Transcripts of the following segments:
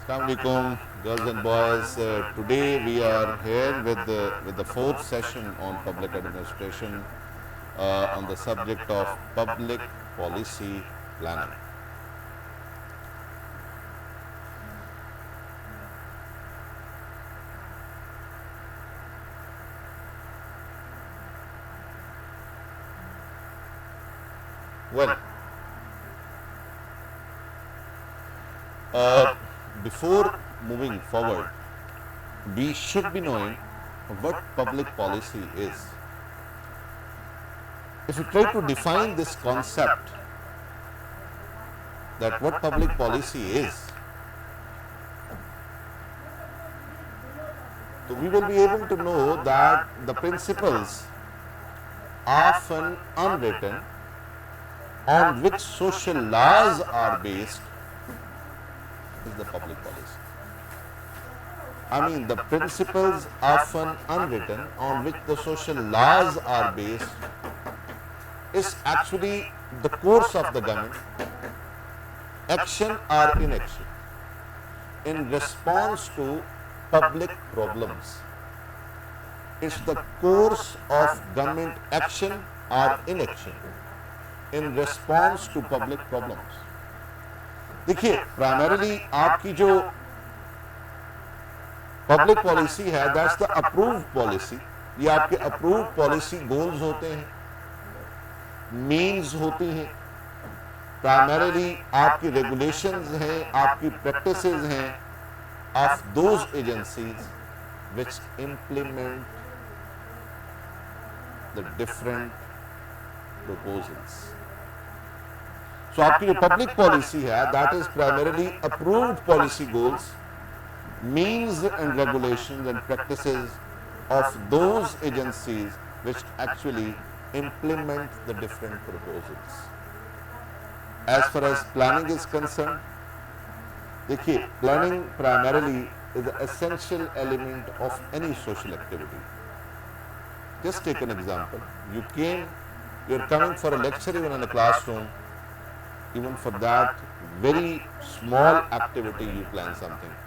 Assalamualaikum, girls and boys. Today we are here with the fourth session on public administration on the subject of public policy planning. Well, uh, before moving forward, we should be knowing what public policy is. If we try to define this concept, that what public policy is, so we will be able to know that the principles often unwritten on which social laws are based is the public policy. I mean, the principles often unwritten on which the social laws are based is actually the course of the government, action or inaction, in response to public problems. It's the course of government action or inaction in response to public problems. देखिए, primarily आपकी जो public policy है, that's the approved policy. ये आपके approved policy goals होते हैं, means होती हैं, प्राइमरीली आपकी रेगुलेशंस हैं, आपकी प्रैक्टिसेस हैं of those agencies which implement the different proposals. So आपकी जो पब्लिक पॉलिसी है, that is primarily approved policy goals, means and regulations and practices of those agencies which actually implement the different proposals. As far as planning is concerned, देखिए, planning primarily is the essential element of any social activity. Just take an example. You're coming for a lecture even in a classroom. Even for that very small activity you plan something.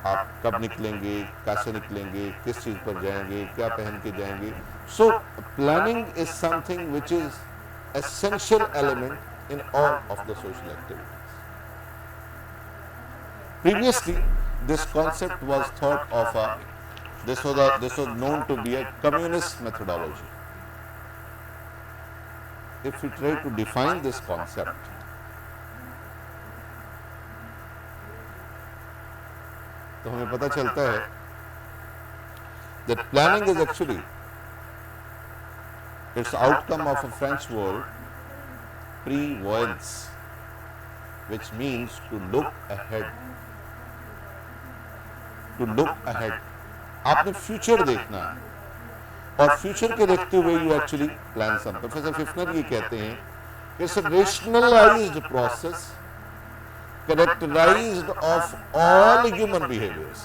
आप कब निकलेंगे, कैसे निकलेंगे, किस चीज़ पर जाएंगे, क्या पहन के जाएंगे. So planning is something which is essential element in all of the social activities. Previously this concept was thought of this was known to be a communist methodology. If we try to define this concept, तो हमें पता चलता है that planning is actually it's outcome of a French word prévoyance, which means to look ahead. To look ahead. आपने future देखना है और future के देखते हुए you actually plan something. Professor Pfiffner ये कहते हैं it's a rationalised process characterized of all human behaviors.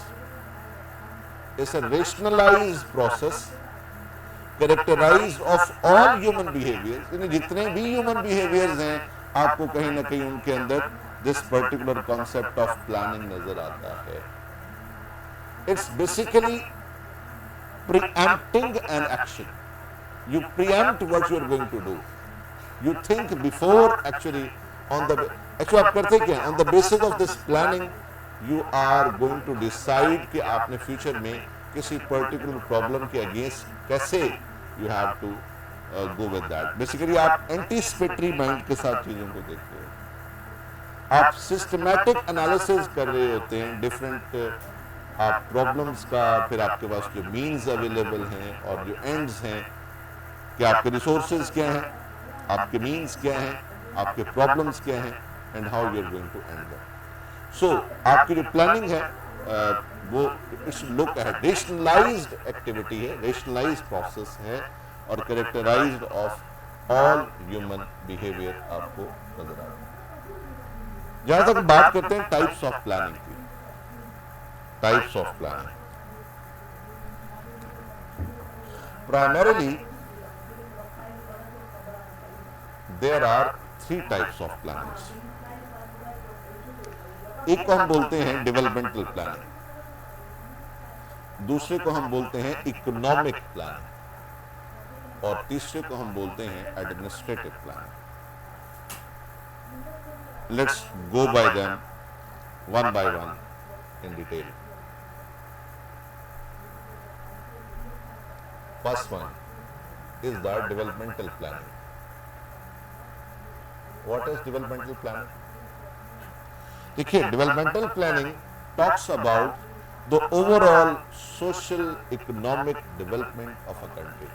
It's a rationalized process characterized of all human behaviors. यानी जितने भी human behaviors हैं, आपको कहीं ना कहीं उनके अंदर this particular concept of planning नजर आता है. It's basically preempting an action. You preempt what you are going to do. You think before actually आप करते क्या, on the basis of this planning you are going to decide कि आपने future में किसी पर्टिकुलर प्रॉब्लम के against कैसे you have to go with that. Basically आप एंटीसिपेटरी माइंड के साथ चीजों को देखते हो, आप सिस्टमैटिक एनालिसिस कर रहे होते हैं डिफरेंट आप प्रॉब्लम्स का, फिर आपके पास जो मीन्स अवेलेबल हैं और जो एंड्स हैं, कि आपके रिसोर्सेज क्या हैं, आपके मीन्स क्या हैं, आपके प्रॉब्लम्स क्या हैं, and how you are going to end that. So आपकी जो प्लानिंग है वो it's look at rationalised activity है, रेशनलाइज्ड प्रोसेस है और characterised of all human behaviour आपको नजर आ रहा है. जहां तक बात करते हैं टाइप्स ऑफ प्लानिंग की, types of planning primarily there are three types of plannings. एक को हम बोलते हैं डेवलपमेंटल प्लानिंग, दूसरे को हम बोलते हैं इकोनॉमिक प्लानिंग और तीसरे को हम बोलते हैं administrative planning. Let's go bye them one by one in detail. First one is the developmental planning. What is developmental planning? देखिए, developmental planning talks about the overall social economic development of a country.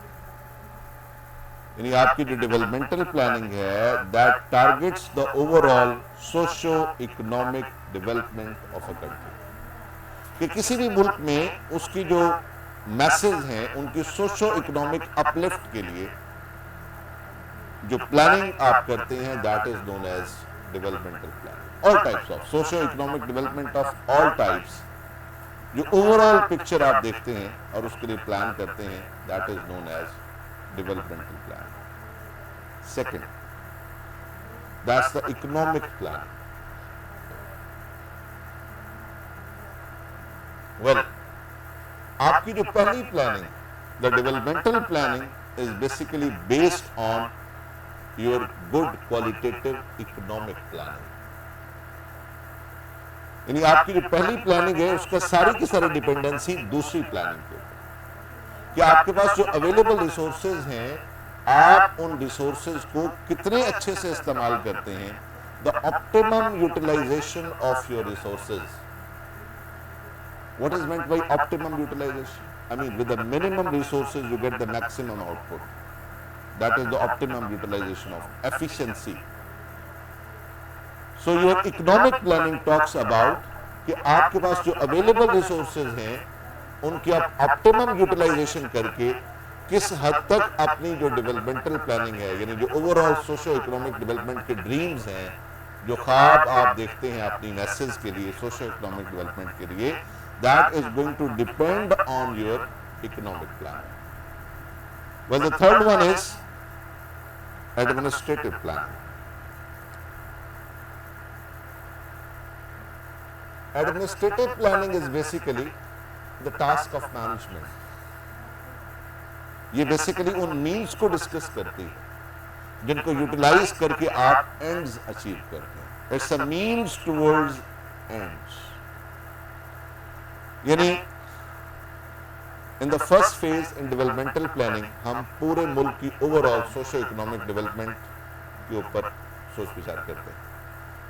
यानी आपकी जो developmental planning है, that targets the overall socio-economic development of a country. कि किसी भी मुल्क में उसकी जो मैसेज हैं उनकी सोशो इकोनॉमिक अपलिफ्ट के लिए जो प्लानिंग आप करते हैं, that is known as developmental planning. All types of socio economic development of all types, जो ओवरऑल पिक्चर आप देखते हैं और उसके लिए प्लान करते हैं, that is known as developmental plan. Second, that's the economic plan. Well, आपकी जो पहली planning, the developmental planning is basically based on your good qualitative economic planning. यानी आपकी जो पहली प्लानिंग है उसका सारी की सारी डिपेंडेंसी दूसरी प्लानिंग के ऊपर, कि आपके पास जो अवेलेबल रिसोर्सेज हैं, आप उन रिसोर्सेज को कितने अच्छे से इस्तेमाल करते हैं, the optimum utilisation of your resources. What is meant by optimum utilization? I mean, with the minimum resources, you get the maximum output. That is the optimum utilization of efficiency. So, your economic planning talks about कि आपके पास जो available resources हैं, उनकी आप optimum utilization करके किस हद तक अपनी जो developmental planning है, यानी जो overall socio-economic development के dreams हैं, जो ख्वाब आप देखते हैं अपनी मैसेज के लिए, socio-economic development के लिए, that is going to depend on your economic plan. Well, the third one is administrative planning. Administrative planning is basically the task of management. ये बेसिकली उन मीन्स को डिस्कस करती है जिनको यूटिलाइज करके आप एंड्स अचीव करते हैं। It's a means towards ends. यानी in the first phase in developmental planning हम पूरे मुल्क की ओवरऑल सोशो इकोनॉमिक डेवलपमेंट के ऊपर सोच विचार करते हैं।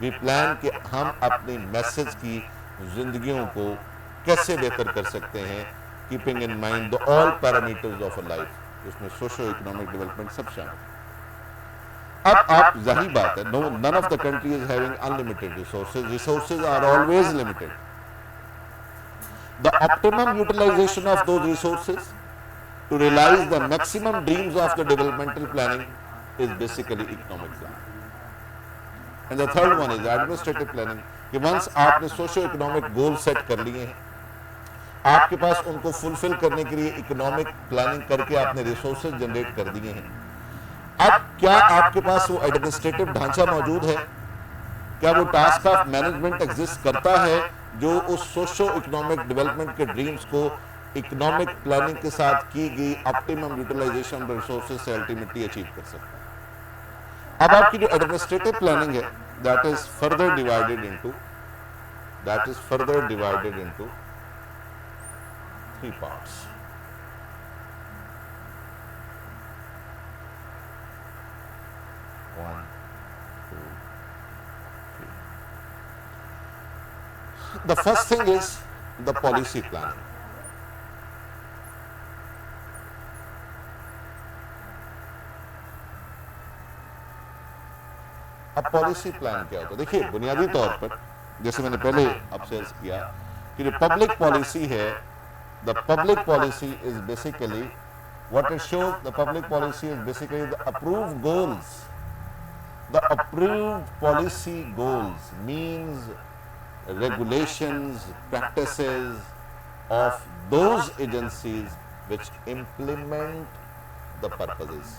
वी प्लान कि हम अपनी मैसेज की जिंदगियों को कैसे बेहतर कर सकते हैं, keeping in mind the all parameters of a life, जिसमें सोशो इकोनॉमिक डेवलपमेंट सब शामिल। अब आप जाहिर बात है, no none of the country is having unlimited resources are always limited. The optimum utilization of those resources to realize the maximum dreams of the developmental planning is basically economic planning. And the third one is administrative planning, कि once आपने socio-economic goals set कर लिए हैं, आपके पास उनको fulfil करने के लिए इकोनॉमिक प्लानिंग करके आपने रिसोर्सेज जनरेट कर दिए हैं। अब क्या आपके पास वो एडमिनिस्ट्रेटिव ढांचा मौजूद है? क्या वो टास्क ऑफ मैनेजमेंट एग्जिस्ट करता है जो उस सोशो इकोनॉमिक डेवलपमेंट के ड्रीम्स को इकोनॉमिक प्लानिंग के साथ की गई ऑप्टिमम यूटिलाइजेशन रिसोर्सेज से अल्टीमेटली अचीव कर सकता है? अब आपकी जो एडमिनिस्ट्रेटिव प्लानिंग है, that is further divided into 3 parts. The first thing is the policy planning. अब पॉलिसी प्लान क्या होता है? देखिए, बुनियादी तौर पर जैसे मैंने पहले आपसे अर्ज किया कि जो पब्लिक पॉलिसी है, the public policy is basically what it shows, the public policy is basically the approved goals. The approved policy goals means regulations, practices of those agencies which implement the purposes,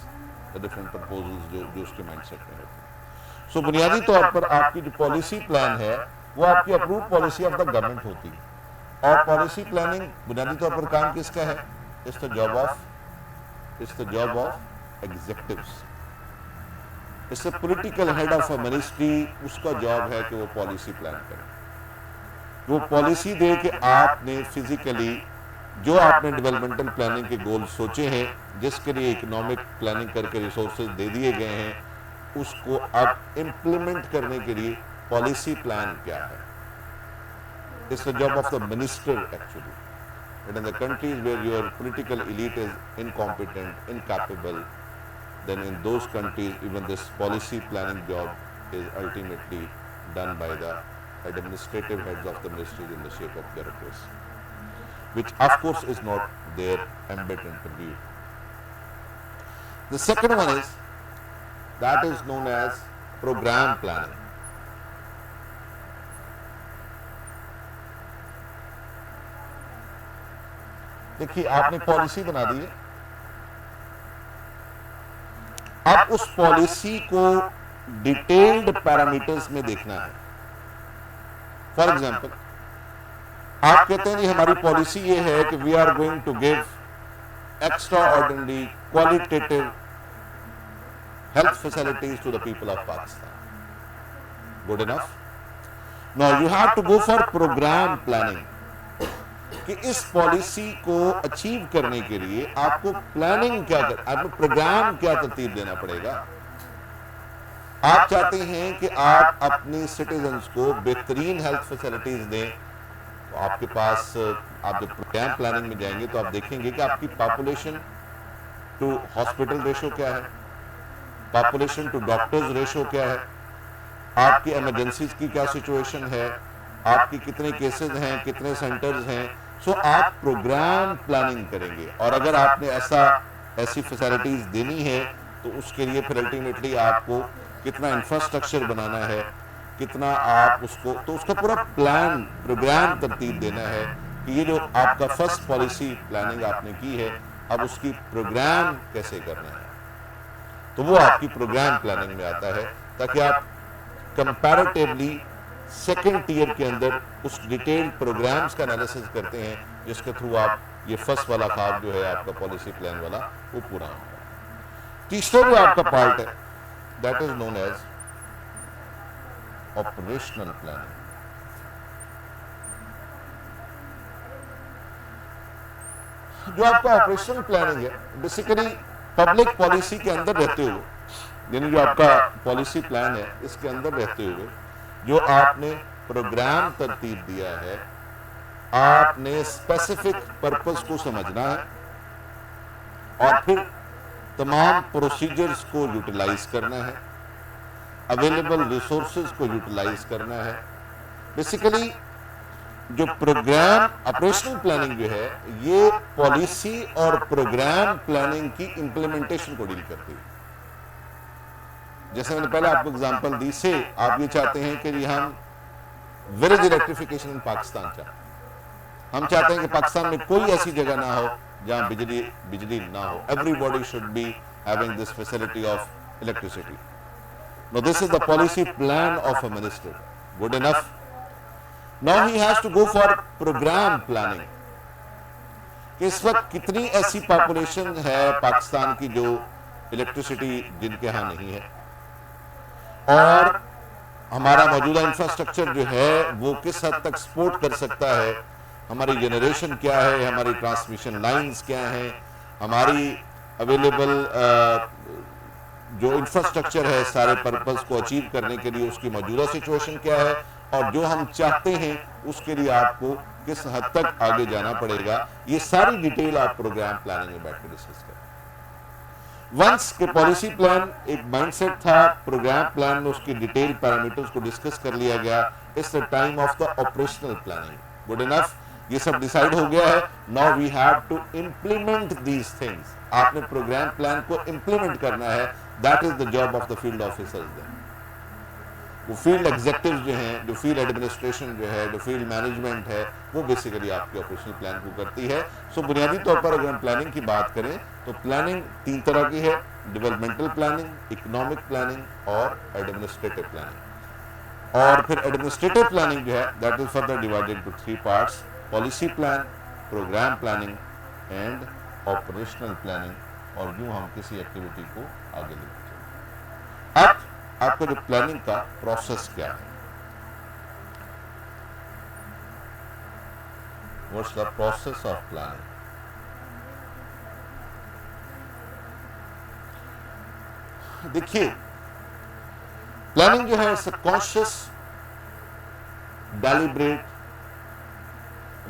the different proposals जो उसके mindset में होते हैं। सो बुनियादी तौर पर आपकी जो पॉलिसी प्लान है वो आपकी approve policy of the government होती है। और पॉलिसी प्लानिंग बुनियादी तौर पर काम किसका है? It's the job of executives. It's the political head of a ministry, उसका जॉब है कि वो पॉलिसी प्लान करे, वो पॉलिसी दे कि आपने फिजिकली जो आपने डेवलपमेंटल प्लानिंग के गोल सोचे हैं, जिसके लिए इकोनॉमिक प्लानिंग करके रिसोर्सेज दे दिए गए हैं, उसको अब इम्प्लीमेंट करने के लिए पॉलिसी प्लान क्या है? It's the job of the minister actually. But in the countries where your political elite is incompetent, incapable, then in those countries even this policy planning job is ultimately done by the administrative heads of the ministries in the shape of bureaucracy, which of course is not their ambit and purview. The second one is that is known as program planning. देखिए, आपने policy बना दी है, अब उस policy को detailed parameters में देखना है। फॉर एग्जाम्पल, आप कहते हैं कि हमारी पॉलिसी ये है कि we are going to give extraordinary qualitative health facilities to the people of Pakistan. Good enough? Now you have to go for programme planning कि इस पॉलिसी को अचीव करने के लिए आपको प्लानिंग क्या कर, आपको प्रोग्राम क्या तरतीब देना पड़ेगा। आप चाहते हैं कि आप अपनी सिटीजन्स को बेहतरीन हेल्थ फैसिलिटीज दें, तो आपके पास आप जब प्रोग्राम प्लानिंग में जाएंगे तो आप देखेंगे कि आपकी पॉपुलेशन टू हॉस्पिटल रेशो क्या है, पॉपुलेशन टू डॉक्टर्स रेशो क्या है, आपकी इमरजेंसीज की क्या सिचुएशन है, आपकी कितने केसेस हैं, कितने सेंटर्स हैं। सो आप प्रोग्राम प्लानिंग करेंगे, और अगर आपने ऐसी फैसिलिटीज देनी है तो उसके लिए फिर अल्टीमेटली आपको कितना इंफ्रास्ट्रक्चर बनाना है, कितना आप उसको, तो उसका पूरा प्लान प्रोग्राम तरतीब देना है कि ये जो आपका फर्स्ट पॉलिसी प्लानिंग आपने की है, अब उसकी प्रोग्राम कैसे करना है। तो वो आपकी प्रोग्राम प्लानिंग में आता है, ताकि आप कंपैरेटिवली सेकेंड टीयर के अंदर उस डिटेल्ड प्रोग्राम्स का एनालिसिस करते हैं, जिसके थ्रू आप ये फर्स्ट वाला ख्वाब जो है आपका पॉलिसी प्लान वाला, वो पूरा होगा। तीसरा जो आपका पार्ट है, that is known as operational planning. जो आपका ऑपरेशनल प्लानिंग है, बेसिकली पब्लिक पॉलिसी के अंदर रहते हुए, यानी जो आपका पॉलिसी प्लान है इसके अंदर रहते हुए जो आपने प्रोग्राम तरतीब दिया है, आपने स्पेसिफिक पर्पस को समझना है और फिर तमाम प्रोसीजर्स को यूटिलाइज करना है, अवेलेबल रिसोर्सेज को यूटिलाइज करना है। बेसिकली जो प्रोग्राम ऑपरेशनल प्लानिंग जो है, ये पॉलिसी और प्रोग्राम प्लानिंग की इंप्लीमेंटेशन को डील करती है। जैसे मैंने पहले आपको एग्जांपल दी, से आप ये चाहते हैं कि हम विलेज इलेक्ट्रिफिकेशन इन पाकिस्तान चाहते हैं, हम चाहते हैं कि पाकिस्तान में कोई ऐसी जगह ना हो जहां बिजली ना हो। Everybody should be having this facility of electricity. Now this is the policy plan of a minister. Good enough? Now he has to go for programme planning. इस वक्त कितनी ऐसी पॉपुलेशन है पाकिस्तान की जो इलेक्ट्रिसिटी जिनके यहां नहीं है, और हमारा मौजूदा इंफ्रास्ट्रक्चर जो है वो किस हद तक सपोर्ट कर सकता है, हमारी जनरेशन क्या है, हमारी ट्रांसमिशन लाइंस क्या हैं, हमारी अवेलेबल जो इंफ्रास्ट्रक्चर है सारे पर्पस को अचीव करने के लिए उसकी मौजूदा सिचुएशन क्या है, और जो हम चाहते हैं उसके लिए आपको किस हद तक आगे जाना पड़ेगा। ये सारी डिटेल आप प्रोग्राम प्लानिंग में बैठ कर डिस्कस करें। वंस के पॉलिसी प्लान एक माइंडसेट था, प्रोग्राम प्लान में उसकी डिटेल पैरामीटर्स को डिस्कस कर लिया गया। It's the time of the operational planning. Good enough? ये सब डिसाइड हो गया है। Now we have to implement these things. आपने प्रोग्राम प्लान को इंप्लीमेंट करना है। That is the job of the field officers. वो फील्ड एग्जीक्यूटिव जो हैं, जो फील्ड एडमिनिस्ट्रेशन जो है, जो फील्ड मैनेजमेंट है, वो बेसिकली आपके ऑपरेशनल प्लान को करती है। सो बुनियादी तौर पर अगर हम प्लानिंग की बात करें तो प्लानिंग तीन तरह की है: डेवलपमेंटल प्लानिंग, इकोनॉमिक प्लानिंग और एडमिनिस्ट्रेटिव प्लानिंग। और फिर एडमिनिस्ट्रेटिव प्लानिंग जो है that is further divided into 3 parts, policy plan, programme planning and operational planning. और यूं हम किसी एक्टिविटी को आगे लेके चलते हैं। अब आपका जो प्लानिंग का प्रोसेस क्या है, what's the process of planning. देखिए प्लानिंग जो है it's a conscious, deliberate,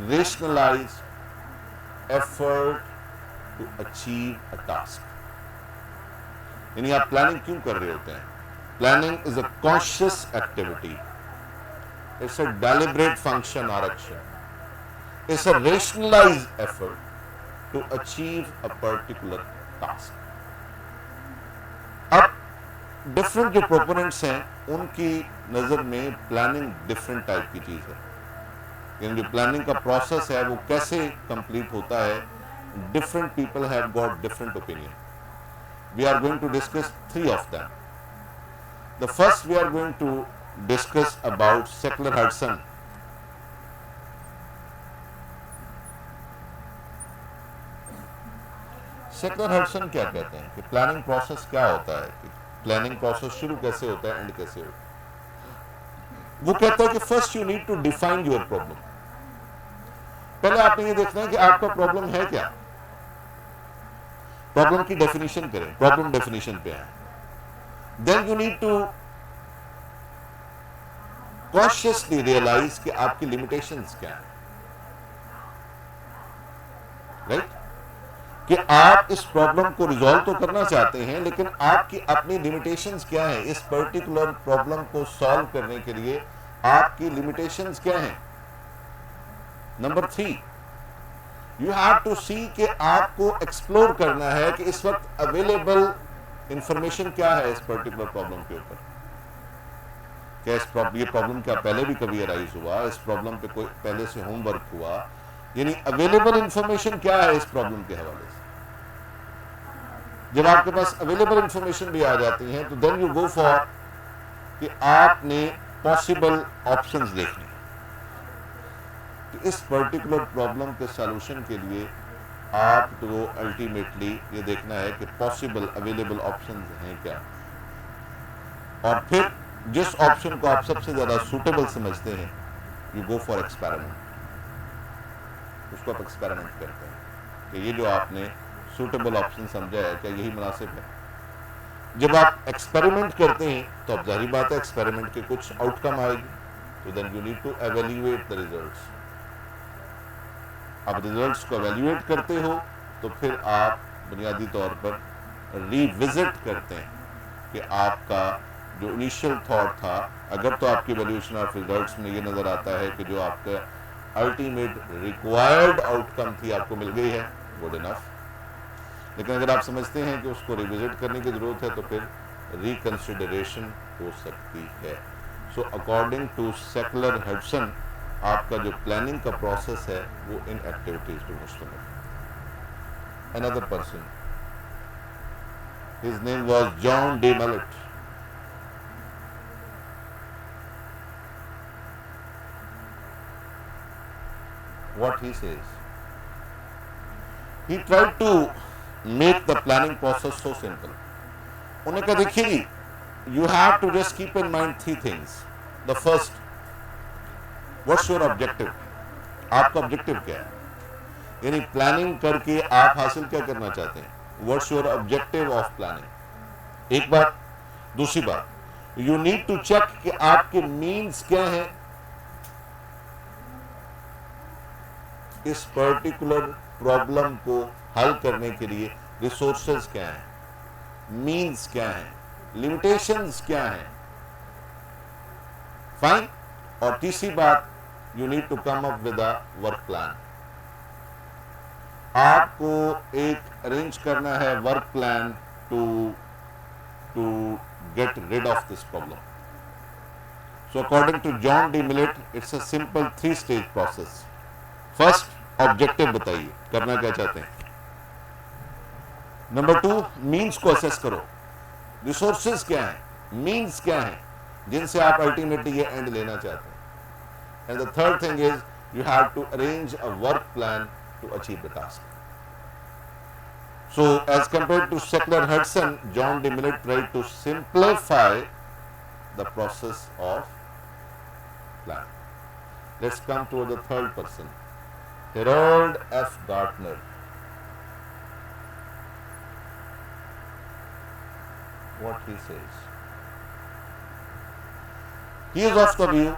rationalise effort to achieve a task. यानी आप प्लानिंग क्यों कर रहे होते हैं? Planning is a conscious activity, it's a deliberate function और action, it's a rationalise effort to achieve a particular task. अब डिफरेंट जो प्रोपोनेंट्स हैं उनकी नज़र में प्लानिंग डिफरेंट टाइप की चीज़ है। यानी जो प्लानिंग का प्रोसेस है वो कैसे कंप्लीट होता है, different people have got different opinion. We are going to discuss 3 of them. The first we are going to discuss about Seckler Hudson. Seckler Hudson क्या कहते हैं कि प्लानिंग प्रोसेस क्या होता है, कि प्लानिंग प्रोसेस शुरू कैसे होता है, एंड कैसे होता है। वो कहता है कि first you need to define your problem. पहले आपने ये देखना है कि आपका प्रॉब्लम है क्या। प्रॉब्लम की डेफिनेशन करें, प्रॉब्लम डेफिनेशन पे आए। Then you need to consciously realise कि आपकी लिमिटेशंस क्या है, राइट? कि आप इस प्रॉब्लम को रिजॉल्व तो करना चाहते हैं, लेकिन आपकी अपनी लिमिटेशंस क्या है। इस पर्टिकुलर प्रॉब्लम को सॉल्व करने के लिए आपकी लिमिटेशंस क्या हैं। नंबर 3, यू हैव टू सी कि आपको एक्सप्लोर करना है कि इस वक्त अवेलेबल इंफॉर्मेशन क्या है इस पर्टिकुलर प्रॉब्लम के ऊपर। क्या ये प्रॉब्लम क्या पहले भी कभी अराइज हुआ, इस प्रॉब्लम पे कोई पहले से होमवर्क हुआ, यानी अवेलेबल इंफॉर्मेशन क्या है इस प्रॉब्लम के हवाले से। जब आपके पास अवेलेबल इंफॉर्मेशन भी आ जाती है तो देन यू गो फॉर कि आपने पॉसिबल ऑप्शंस देखने। तो इस पर्टिकुलर प्रॉब्लम के सॉल्यूशन के लिए आपको अल्टीमेटली ये देखना है कि पॉसिबल अवेलेबल ऑप्शंस हैं क्या, और फिर जिस ऑप्शन को आप सबसे ज्यादा सूटेबल समझते हैं यू गो फॉर एक्सपेरिमेंट। उसको आप एक्सपेरिमेंट करते हैं कि ये जो आपने सूटेबल ऑप्शन समझा है क्या यही मुनासिब है। जब आप एक्सपेरिमेंट करते हैं तो अब जाहिर बात है एक्सपेरिमेंट के कुछ आउटकम आएगी, तो then you need to evaluate the results. अब रिजल्ट्स को एवेल्युएट करते हो तो फिर आप बुनियादी तौर पर रिविजिट करते हैं कि आपका जो इनिशियल थॉट था, अगर तो आपकी एवेल्यूशन ऑफ रिजल्ट्स में ये नज़र आता है कि जो आपका अल्टीमेट रिक्वायर्ड आउटकम थी आपको मिल गई है, गुड इनफ। लेकिन अगर आप समझते हैं कि उसको रिविजिट करने की ज़रूरत है तो फिर रिकंसिडरेशन हो सकती है। So according to Seckler Hudson आपका जो प्लानिंग का प्रोसेस है वो इन एक्टिविटीज पे मुश्तमिल है। Another person, his name was John D Millett. What he says, he tried to make the planning process so simple. उन्हें कहा देखिए जी, you have to just keep in mind 3 things. The first, what's your objective? आपका objective क्या है, यानी planning करके आप हासिल क्या करना चाहते हैं। What's your objective of planning? एक बात। दूसरी बात, you need to check कि आपके मीन्स क्या हैं, इस पर्टिकुलर प्रॉब्लम को हल करने के लिए रिसोर्सेज क्या हैं, मीन्स क्या हैं, लिमिटेशंस क्या हैं। फाइन। और तीसरी बात, you need to come up with a work plan. आपको एक अरेंज करना है work plan to get rid of this problem. So according to John D Millett it's a simple 3 stage process. First, objective बताइए, करना क्या चाहते हैं। Number 2, means को असेस करो, रिसोर्सेज क्या है, मीन्स क्या है। जिनसे आप अल्टीमेटली ये एंड लेना चाहते हैं। And the third thing is you have to arrange a work plan to achieve the task. So as compared to secular Hudson, John D. Millett tried to simplify the process of planning. Let's come to the third person, Harold F. Gartner. What he says. He is of the view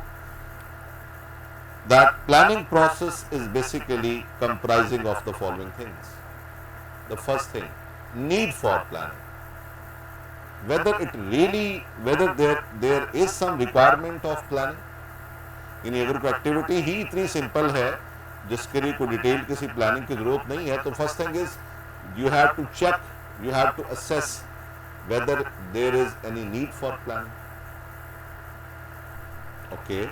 that planning process is basically comprising of the following things. The first thing, need for planning. Whether there is some requirement of planning. यानी अगर कोई activity ही इतनी simple है जिसके लिए कोई detail किसी planning की जरूरत नहीं है, तो first thing is you have to check, you have to assess whether there is any need for planning. Okay,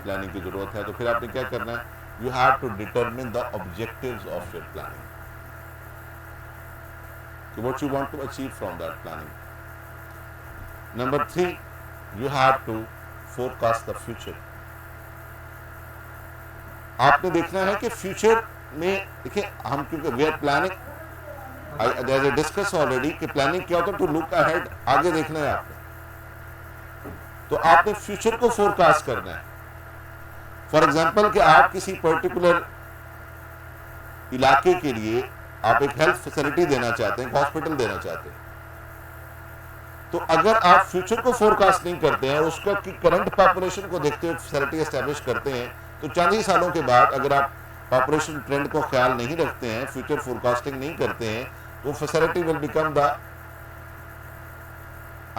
planning की जरूरत है तो फिर आपने क्या करना है, you have to determine the objectives of your planning, कि what you want to achieve from that planning. Number 3, you have to forecast the future. आपने देखना है कि फ्यूचर में, देखिए हम क्योंकि we are planning, I discuss already कि प्लानिंग क्या होता है, टू लुक अहेड, आगे देखना है आपने. तो आपने फ्यूचर को फोरकास्ट करना है. फॉर एग्जांपल कि आप किसी पर्टिकुलर इलाके के लिए आप एक हेल्थ फैसिलिटी देना चाहते हैं, हॉस्पिटल देना चाहते हैं, तो अगर आप फ्यूचर को फोरकास्ट नहीं करते हैं, उसका कि करंट पॉपुलेशन को देखते हुए फैसिलिटी एस्टेब्लिश करते हैं, तो 40 सालों के बाद अगर आप पॉपुलेशन ट्रेंड को ख्याल नहीं रखते हैं, फ्यूचर फोरकास्टिंग नहीं करते हैं, तो facility will become the,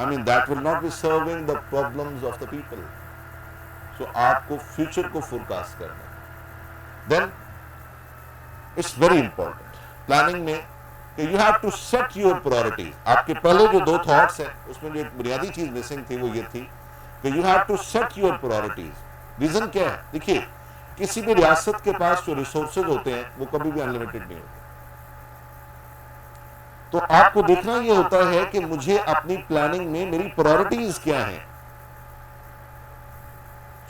I mean that will not be serving the problems of the people. So आपको फ्यूचर को फोरकास्ट करना है. Then it's very important planning में कि you have to set your priorities. आपके पहले जो 2 थॉट्स हैं उसमें जो एक बुनियादी चीज मिसिंग थी वो ये थी कि you have to set your priorities. रीजन क्या है, देखिए किसी भी रियासत के पास जो रिसोर्सेज होते हैं वो कभी भी अनलिमिटेड नहीं होते. तो आपको देखना यह होता है कि मुझे अपनी प्लानिंग में मेरी प्रायोरिटीज क्या हैं.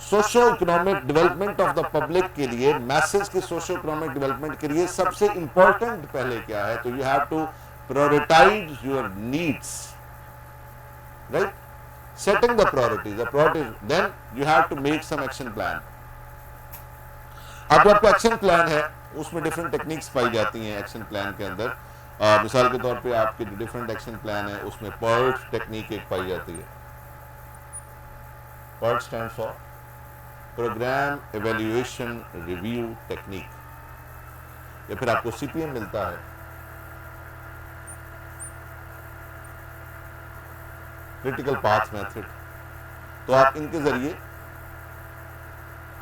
Socio economic development of the public के लिए, मैसेज के सोशो इकोनॉमिक डेवलपमेंट के लिए सबसे इंपॉर्टेंट पहले क्या है, तो you have to prioritise your needs, right, setting the priorities, then you have to make some action plan. अब आपका एक्शन प्लान है उसमें डिफरेंट टेक्निक्स पाई जाती हैं एक्शन प्लान के अंदर. मिसाल के तौर पे आपके जो डिफरेंट एक्शन प्लान है उसमें PERT टेक्निक एक पाई जाती है. PERT stand for programme evaluation review technique, या फिर आपको CPM मिलता है, क्रिटिकल पाथ मेथड. तो आप इनके जरिए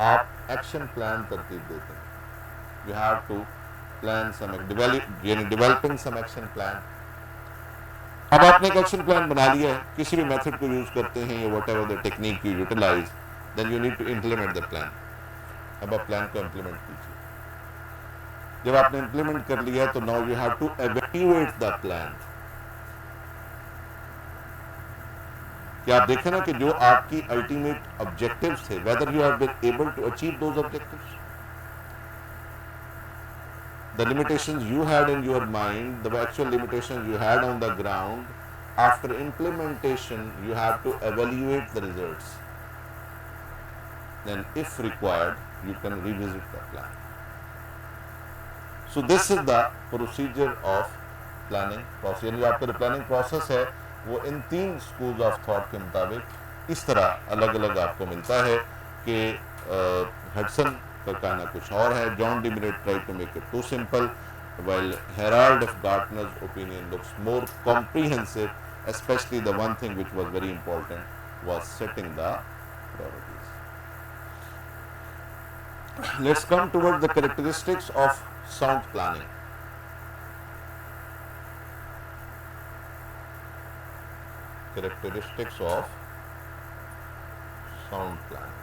आप एक्शन प्लान तरतीब देते हैं. You have to plan some, developing some action plan. अब आपने एक एक्शन प्लान बना लिया है, किसी भी मेथड को यूज करते हैं या whatever the technique you utilise, then you need to implement the plan. अब आप प्लान को इम्प्लीमेंट कीजिए. जब आपने इम्प्लीमेंट कर लिया तो now you have to evaluate the plan. कि आप देखें ना कि जो आपकी अल्टीमेट ऑब्जेक्टिव्स थे, whether you have been able to achieve those objectives. The limitations you had in your mind, the actual limitations you had on the ground, after implementation you have to evaluate the results. Then if required you can revisit the plan. So this is the procedure of planning process. यानी आपका जो planning process है वो इन 3 schools of thought के मुताबिक इस तरह अलग अलग आपको मिलता है कि हडसन का कहना कुछ और है. John D Millett tried to make it too simple, while Harold F. Gartner's opinion looks more comprehensive, especially the one thing which was very important was setting the priorities. Let's come towards the characteristics of sound planning. Characteristics of sound planning.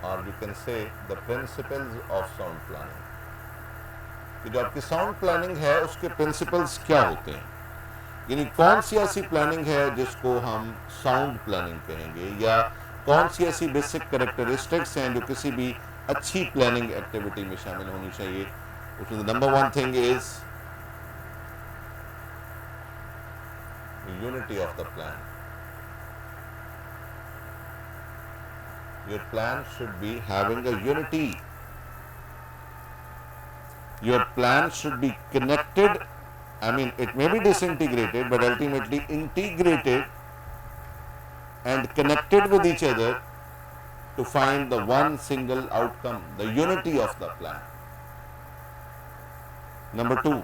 or you can say the principles of sound planning. कि जो आपकी sound planning है उसके principles क्या होते हैं, यानी कौन सी ऐसी प्लानिंग है जिसको हम साउंड प्लानिंग कहेंगे, या कौन सी ऐसी बेसिक कैरेक्टरिस्टिक्स हैं जो किसी भी अच्छी प्लानिंग एक्टिविटी में शामिल होनी चाहिए. उसमें number one thing is unity of the plan. Your plan should be having a unity. Your plan should be connected. I mean, it may be disintegrated, but ultimately integrated and connected with each other to find the one single outcome, the unity of the plan. Number two,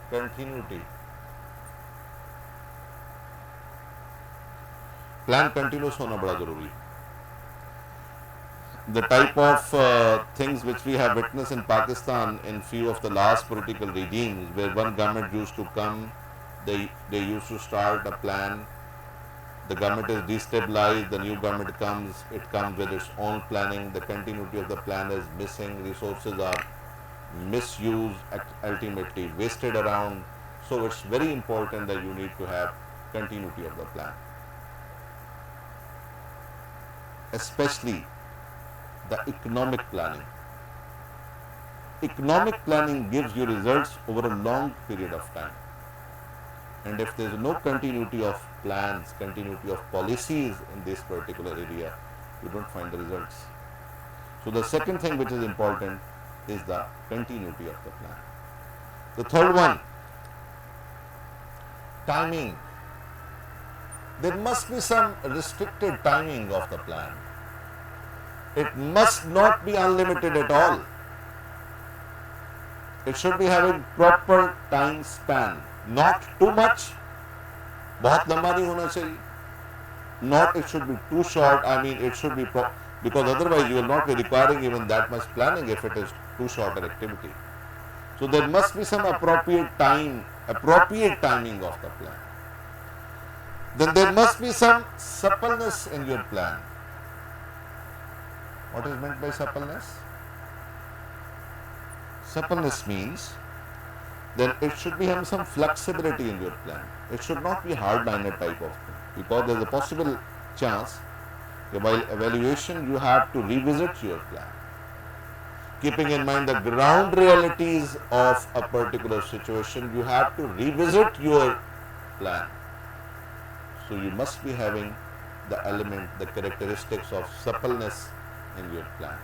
continuity. Plan continuous होना बड़ा जरूरी है. The type of things which we have witnessed in Pakistan in few of the last political regimes, where one government used to come, they used to start a plan, the government is destabilized, the new government comes, it comes with its own planning, the continuity of the plan is missing, resources are misused, ultimately wasted around. So it's very important that you need to have continuity of the plan, especially the economic planning. Economic planning gives you results over a long period of time, and if there is no continuity of plans, continuity of policies in this particular area, you don't find the results. So the second thing which is important is the continuity of the plan. The third one, timing. There must be some restricted timing of the plan. It must not be unlimited at all. It should be having proper time span. Not too much, बहुत लंबा नहीं होना चाहिए. Not it should be too short. I mean, it should be because otherwise you will not be requiring even that much planning if it is too short an activity. So there must be some appropriate timing of the plan. Then there must be some suppleness in your plan. What is meant by suppleness? Suppleness means then it should be having some flexibility in your plan. It should not be hardliner type of thing, because there is a possible chance that while evaluation you have to revisit your plan, keeping in mind the ground realities of a particular situation. You have to revisit your plan. So you must be having the element, the characteristics of suppleness in your plan.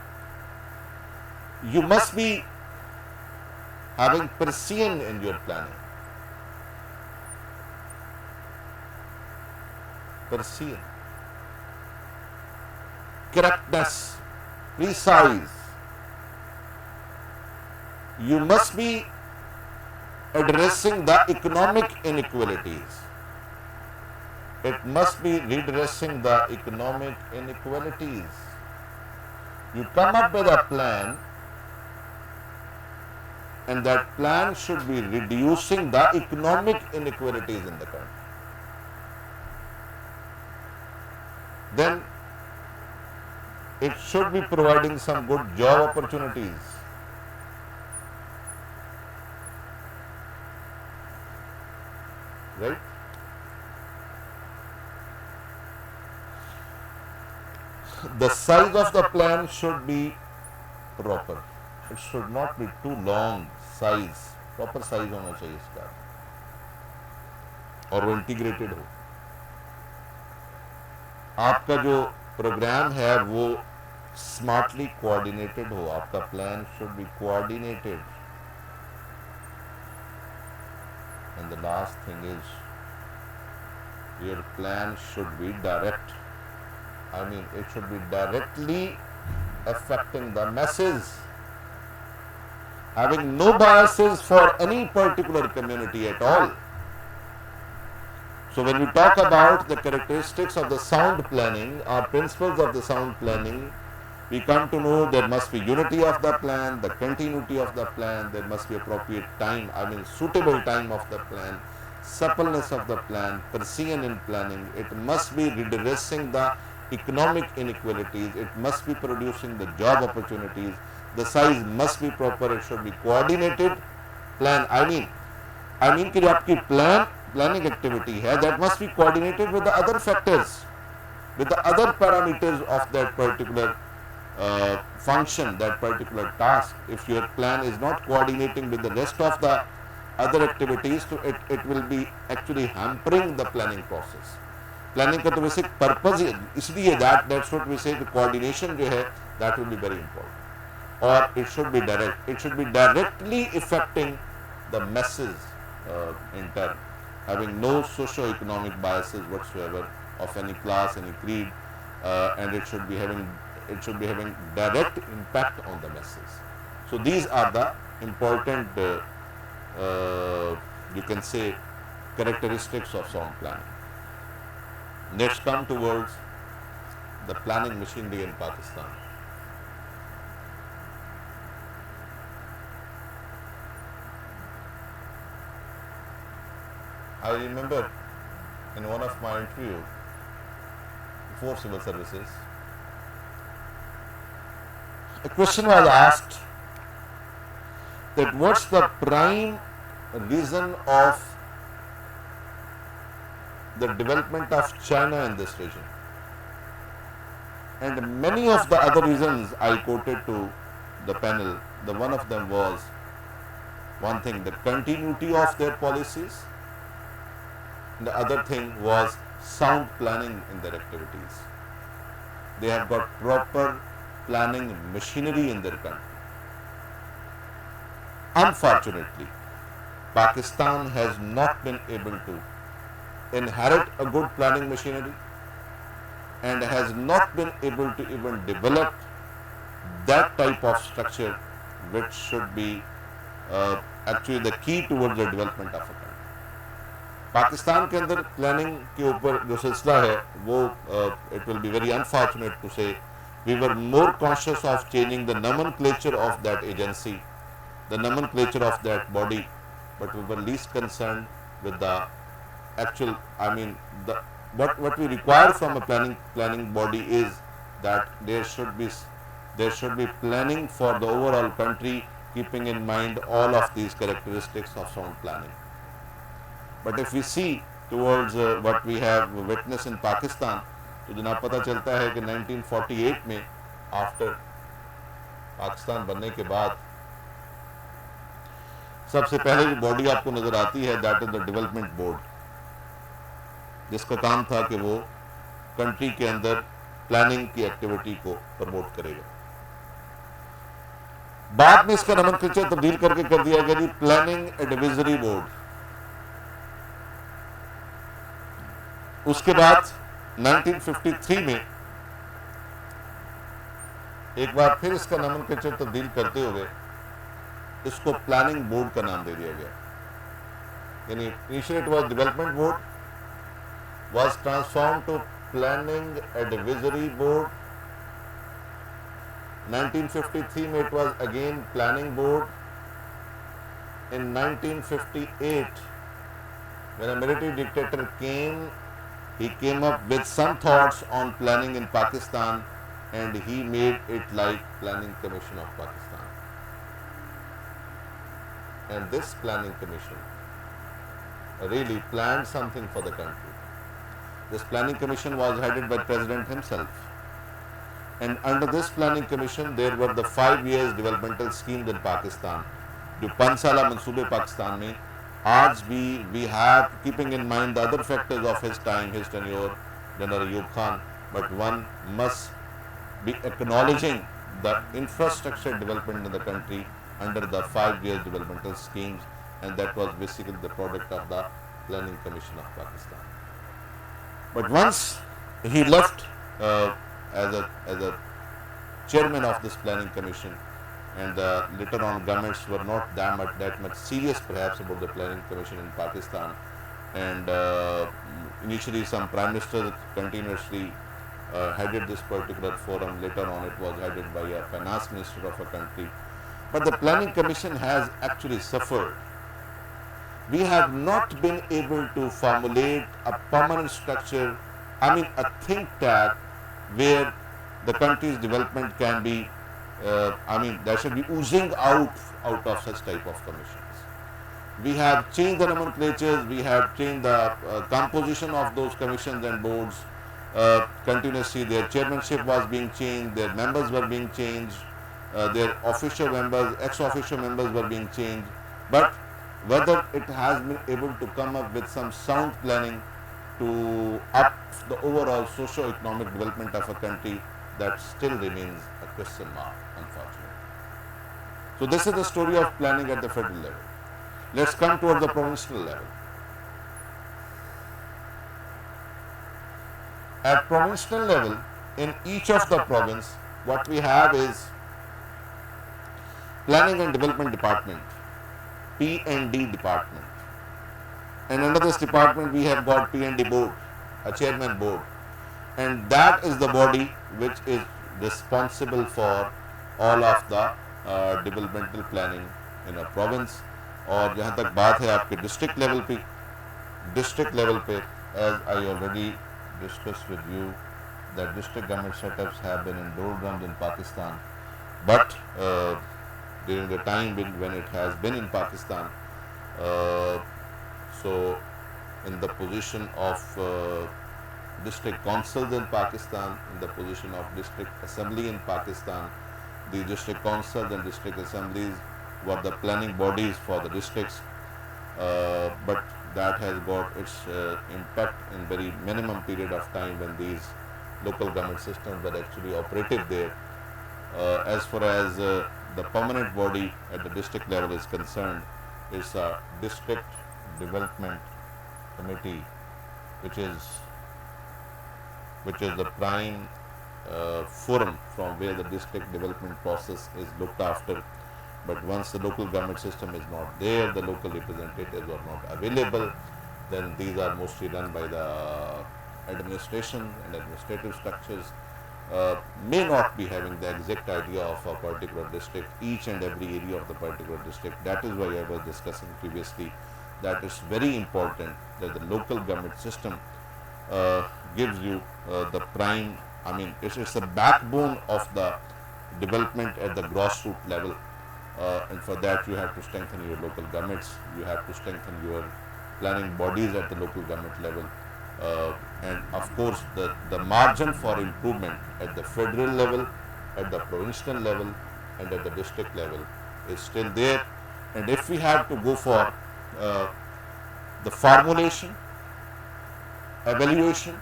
You must be having precision in your planning. Precision, correctness, precise. You must be addressing the economic inequalities. It must be redressing the economic inequalities. You come up with a plan, and that plan should be reducing the economic inequalities in the country. Then it should be providing some good job opportunities. Right? The size of the plan should be proper. It should not be too long size. Proper size होना चाहिए इसका, और वो integrated हो. आपका जो programme है वो स्मार्टली कोऑर्डिनेटेड हो. आपका plan should be coordinated. And the last thing is your plan should be direct. I mean, it should be directly affecting the masses, having no biases for any particular community at all. So when we talk about the characteristics of the sound planning or principles of the sound planning, we come to know there must be unity of the plan, the continuity of the plan, there must be appropriate time, I mean suitable time of the plan, suppleness of the plan, precision in planning. It must be redressing the economic inequalities, it must be producing the job opportunities, the size must be proper, it should be coordinated plan. I mean कि जो आपकी planning activity है, that must be coordinated with the other factors, with the other parameters of that particular function, that particular task. If your plan is not coordinating with the rest of the other activities, so it will be actually hampering the planning process. Planning का तो basic purpose इसलिए that's what we say, coordination जो है that will be very important, और it should be directly affecting the message in turn, having no socio-economic biases whatsoever of any class, any creed, and it should be having direct impact on the masses. So these are the important, you can say, characteristics of sound planning. Let's come towards the planning machinery in Pakistan. I remember in one of my interviews before civil services, a question was asked that what's the prime reason of the development of China in this region, and many of the other reasons I quoted to the panel, the one of them was one thing, the continuity of their policies, and the other thing was sound planning in their activities. They have got proper planning machinery in their country. Unfortunately, Pakistan has not been able to inherit a good planning machinery and has not been able to even develop that type of structure which should be actually the key towards the development of a country. Pakistan के अंदर planning के ऊपर जो सिलसिला है वो it will be very unfortunate to say we were more conscious of changing the nomenclature of that agency, the nomenclature of that body, but we were least concerned with the actual, what we require from a planning body is that there should be planning for the overall country, keeping in mind all of these characteristics of sound planning. But if we see towards what we have witnessed in Pakistan, तो जनाब पता चलता है कि 1948 में after Pakistan बनने के बाद सबसे पहले जो बॉडी आपको नजर आती है that is the development board, जिसका काम था कि वो कंट्री के अंदर प्लानिंग की एक्टिविटी को प्रमोट करेगा। बाद में इसका नोमेनक्लेचर तब्दील करके कर दिया गया जी प्लानिंग एडवाइजरी बोर्ड। उसके बाद 1953 में एक बार फिर इसका नोमेनक्लेचर तब्दील करते हुए इसको प्लानिंग बोर्ड का नाम दे दिया गया। यानी initially it was development board, was transformed to Planning Advisory Board. 1953 में it was again Planning Board. In 1958, when a military dictator came, he came up with some thoughts on planning in Pakistan, and he made it like Planning Commission of Pakistan. And this Planning Commission really planned something for the country. This planning commission was headed by President himself, and under this planning commission there were the 5 years developmental schemes in Pakistan. जो 5 साला मंसूबे पाकिस्तान में आज भी we have, keeping in mind the other factors of his time, his tenure, General Ayub Khan, but one must be acknowledging the infrastructure development in the country under the 5 years developmental schemes, and that was basically the product of the planning commission of Pakistan. But once he left as a chairman of this planning commission, and later on governments were not that much serious perhaps about the planning commission in Pakistan, and initially some prime ministers continuously headed this particular forum. Later on it was headed by a finance minister of a country, but the planning commission has actually suffered. We have not been able to formulate a permanent structure, a think tank where the country's development can be, there should be oozing out of such type of commissions. We have changed the nomenclatures, we have changed the composition of those commissions and boards. Continuously, their chairmanship was being changed, their members were being changed, their official members, ex-official members were being changed. But whether it has been able to come up with some sound planning to up the overall socio-economic development of a country, that still remains a question mark, unfortunately. So this is the story of planning at the federal level. Let's come towards the provincial level. At provincial level, in each of the province, what we have is Planning and Development Department, P&D Department. And under this department, we have got P&D Board, a chairman board. And that is the body which is responsible for all of the developmental planning in a province. और जहाँ तक बात है आपके district level पे, as I already discussed with you, that district government setups have been in doldrums in Pakistan, but during the time when it has been in Pakistan, so in the position of district councils in Pakistan, in the position of district assembly in Pakistan, the district councils and district assemblies were the planning bodies for the districts, but that has got its impact in very minimum period of time when these local government systems were actually operative there. As far as the permanent body at the district level is concerned, it's a district development committee, which is the prime forum from where the district development process is looked after. But once the local government system is not there, the local representatives are not available, then these are mostly run by the administration, and administrative structures may not be having the exact idea of a particular district, each and every area of the particular district. That is why I was discussing previously that it's very important that the local government system gives you the prime, it's the backbone of the development at the grassroots level. And for that you have to strengthen your local governments, you have to strengthen your planning bodies at the local government level, and of course the margin for improvement at the federal level, at the provincial level, and at the district level is still there. And if we have to go for the formulation, evaluation,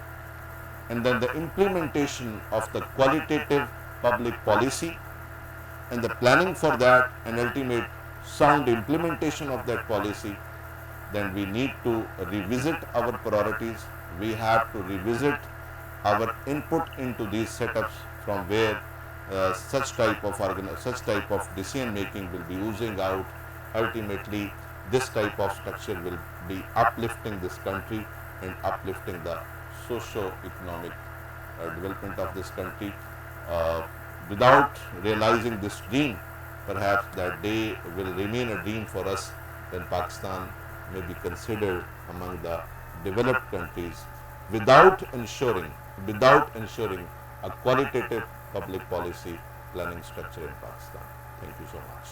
and then the implementation of the qualitative public policy, and the planning for that, and ultimate sound implementation of that policy, then we need to revisit our priorities. We have to revisit our input into these setups, from where such type of decision making will be oozing out. Ultimately, this type of structure will be uplifting this country and uplifting the socio-economic development of this country. Without realizing this dream, perhaps that day will remain a dream for us, when Pakistan may be considered among the developed countries, without ensuring a qualitative public policy planning structure in Pakistan. Thank you so much.